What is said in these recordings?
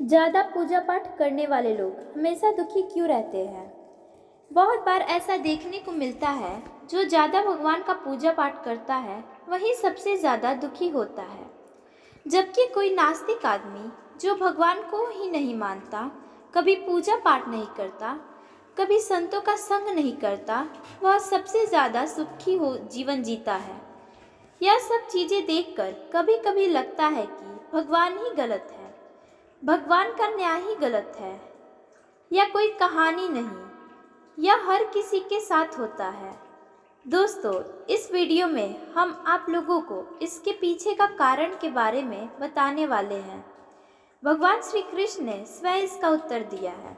ज़्यादा पूजा पाठ करने वाले लोग हमेशा दुखी क्यों रहते हैं? बहुत बार ऐसा देखने को मिलता है, जो ज़्यादा भगवान का पूजा पाठ करता है वही सबसे ज़्यादा दुखी होता है। जबकि कोई नास्तिक आदमी जो भगवान को ही नहीं मानता, कभी पूजा पाठ नहीं करता, कभी संतों का संग नहीं करता, वह सबसे ज़्यादा सुखी हो जीवन जीता है। यह सब चीज़ें देखकर कभी कभी लगता है कि भगवान ही गलत है, भगवान का न्याय ही गलत है, या कोई कहानी नहीं, यह हर किसी के साथ होता है। दोस्तों, इस वीडियो में हम आप लोगों को इसके पीछे का कारण के बारे में बताने वाले हैं। भगवान श्री कृष्ण ने स्वयं इसका उत्तर दिया है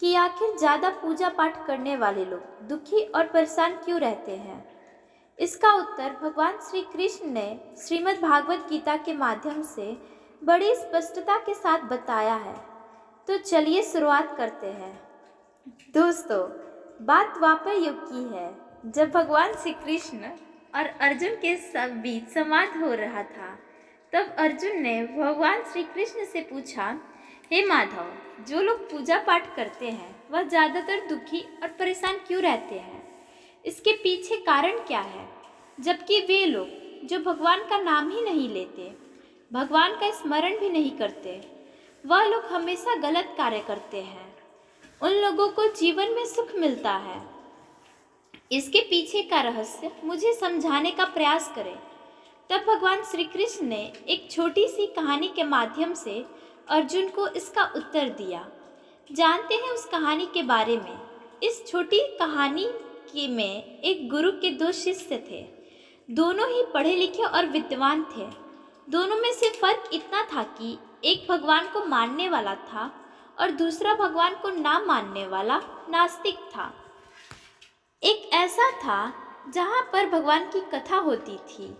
कि आखिर ज़्यादा पूजा पाठ करने वाले लोग दुखी और परेशान क्यों रहते हैं। इसका उत्तर भगवान श्री कृष्ण ने श्रीमद् भागवत गीता के माध्यम से बड़ी स्पष्टता के साथ बताया है। तो चलिए शुरुआत करते हैं। दोस्तों, बात द्वापर युग की है, जब भगवान श्री कृष्ण और अर्जुन के बीच संवाद हो रहा था। तब अर्जुन ने भगवान श्री कृष्ण से पूछा, हे माधव, जो लोग पूजा पाठ करते हैं वह ज़्यादातर दुखी और परेशान क्यों रहते हैं? इसके पीछे कारण क्या है? जबकि वे लोग जो भगवान का नाम ही नहीं लेते, भगवान का स्मरण भी नहीं करते, वह लोग हमेशा गलत कार्य करते हैं। उन लोगों को जीवन में सुख मिलता है। इसके पीछे का रहस्य मुझे समझाने का प्रयास करें। तब भगवान श्री कृष्ण ने एक छोटी सी कहानी के माध्यम से अर्जुन को इसका उत्तर दिया। जानते हैं उस कहानी के बारे में। इस छोटी कहानी में एक गुरु के दो शिष्य थे। दोनों ही पढ़े लिखे और विद्वान थे। दोनों में से फर्क इतना था कि एक भगवान को मानने वाला था और दूसरा भगवान को ना मानने वाला नास्तिक था। एक ऐसा था जहाँ पर भगवान की कथा होती थी,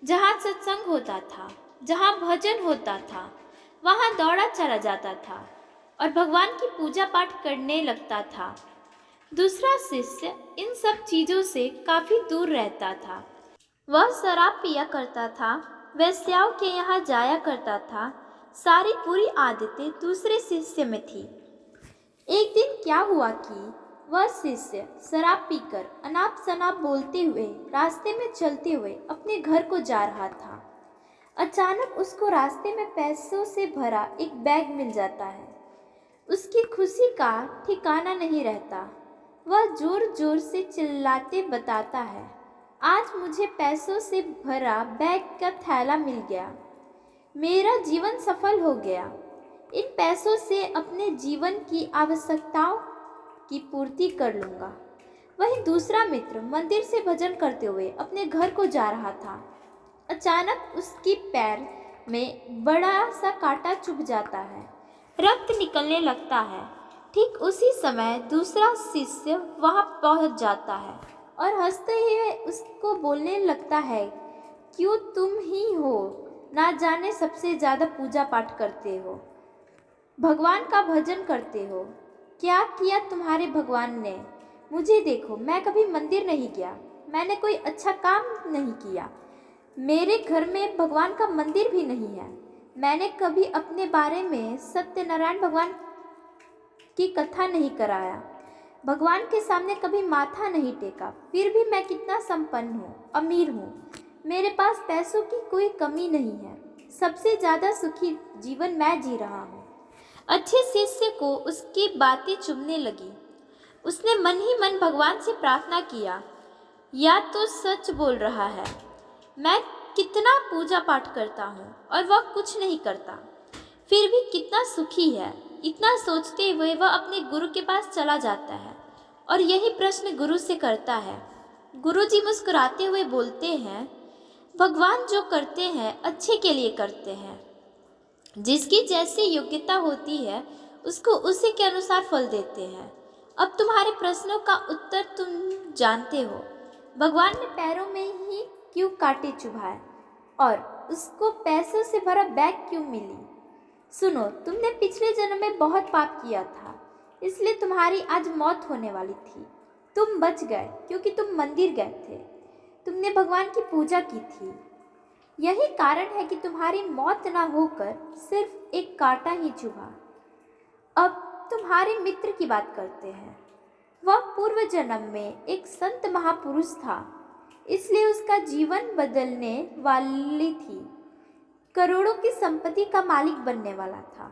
जहाँ सत्संग होता था, जहाँ भजन होता था, वहाँ दौड़ा चला जाता था और भगवान की पूजा पाठ करने लगता था। दूसरा शिष्य इन सब चीज़ों से काफ़ी दूर रहता था। वह शराब पिया करता था, वेश्याओं के यहाँ जाया करता था। सारी बुरी आदतें दूसरे शिष्य में थी। एक दिन क्या हुआ कि वह शिष्य शराब पीकर अनाप शनाप बोलते हुए रास्ते में चलते हुए अपने घर को जा रहा था। अचानक उसको रास्ते में पैसों से भरा एक बैग मिल जाता है। उसकी खुशी का ठिकाना नहीं रहता। वह जोर जोर से चिल्लाते बताता है, आज मुझे पैसों से भरा बैग का थैला मिल गया। मेरा जीवन सफल हो गया। इन पैसों से अपने जीवन की आवश्यकताओं की पूर्ति कर लूँगा। वहीं दूसरा मित्र मंदिर से भजन करते हुए अपने घर को जा रहा था। अचानक उसकी पैर में बड़ा सा कांटा चुभ जाता है। रक्त निकलने लगता है। ठीक उसी समय दूसरा शिष्य वहां पहुंच जाता है और हंसते हुए उसको बोलने लगता है, क्यों तुम ही हो, ना जाने सबसे ज़्यादा पूजा पाठ करते हो, भगवान का भजन करते हो। क्या किया तुम्हारे भगवान ने? मुझे देखो, मैं कभी मंदिर नहीं गया, मैंने कोई अच्छा काम नहीं किया, मेरे घर में भगवान का मंदिर भी नहीं है, मैंने कभी अपने बारे में सत्यनारायण भगवान की कथा नहीं कराया, भगवान के सामने कभी माथा नहीं टेका, फिर भी मैं कितना संपन्न हूँ, अमीर हूँ, मेरे पास पैसों की कोई कमी नहीं है, सबसे ज़्यादा सुखी जीवन मैं जी रहा हूँ। अच्छे शिष्य को उसकी बातें चुभने लगी। उसने मन ही मन भगवान से प्रार्थना किया, या तो सच बोल रहा है, मैं कितना पूजा पाठ करता हूँ और वह कुछ नहीं करता, फिर भी कितना सुखी है। इतना सोचते हुए वह अपने गुरु के पास चला जाता है और यही प्रश्न गुरु से करता है। गुरुजी मुस्कुराते हुए बोलते हैं, भगवान जो करते हैं अच्छे के लिए करते हैं। जिसकी जैसी योग्यता होती है उसको उसी के अनुसार फल देते हैं। अब तुम्हारे प्रश्नों का उत्तर तुम जानते हो। भगवान ने पैरों में ही क्यों कांटे चुभाए और उसको पैसों से भरा बैग क्यों मिली? सुनो, तुमने पिछले जन्म में बहुत पाप किया था, इसलिए तुम्हारी आज मौत होने वाली थी। तुम बच गए क्योंकि तुम मंदिर गए थे, तुमने भगवान की पूजा की थी। यही कारण है कि तुम्हारी मौत ना होकर सिर्फ एक कांटा ही चुभा। अब तुम्हारे मित्र की बात करते हैं। वह पूर्व जन्म में एक संत महापुरुष था, इसलिए उसका जीवन बदलने वाली थी। करोड़ों की संपत्ति का मालिक बनने वाला था,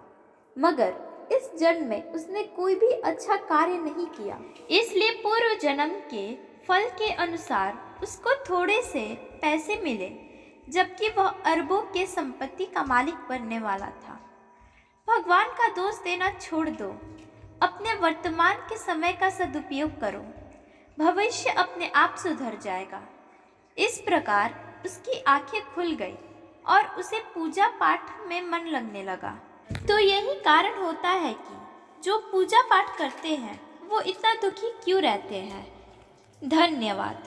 मगर इस जन्म में उसने कोई भी अच्छा कार्य नहीं किया, इसलिए पूर्व जन्म के फल के अनुसार उसको थोड़े से पैसे मिले, जबकि वह अरबों के संपत्ति का मालिक बनने वाला था। भगवान का दोष देना छोड़ दो, अपने वर्तमान के समय का सदुपयोग करो, भविष्य अपने आप सुधर जाएगा। इस प्रकार उसकी आंखें खुल गई और उसे पूजा पाठ में मन लगने लगा। तो यही कारण होता है कि जो पूजा पाठ करते हैं वो इतना दुखी क्यों रहते हैं। धन्यवाद।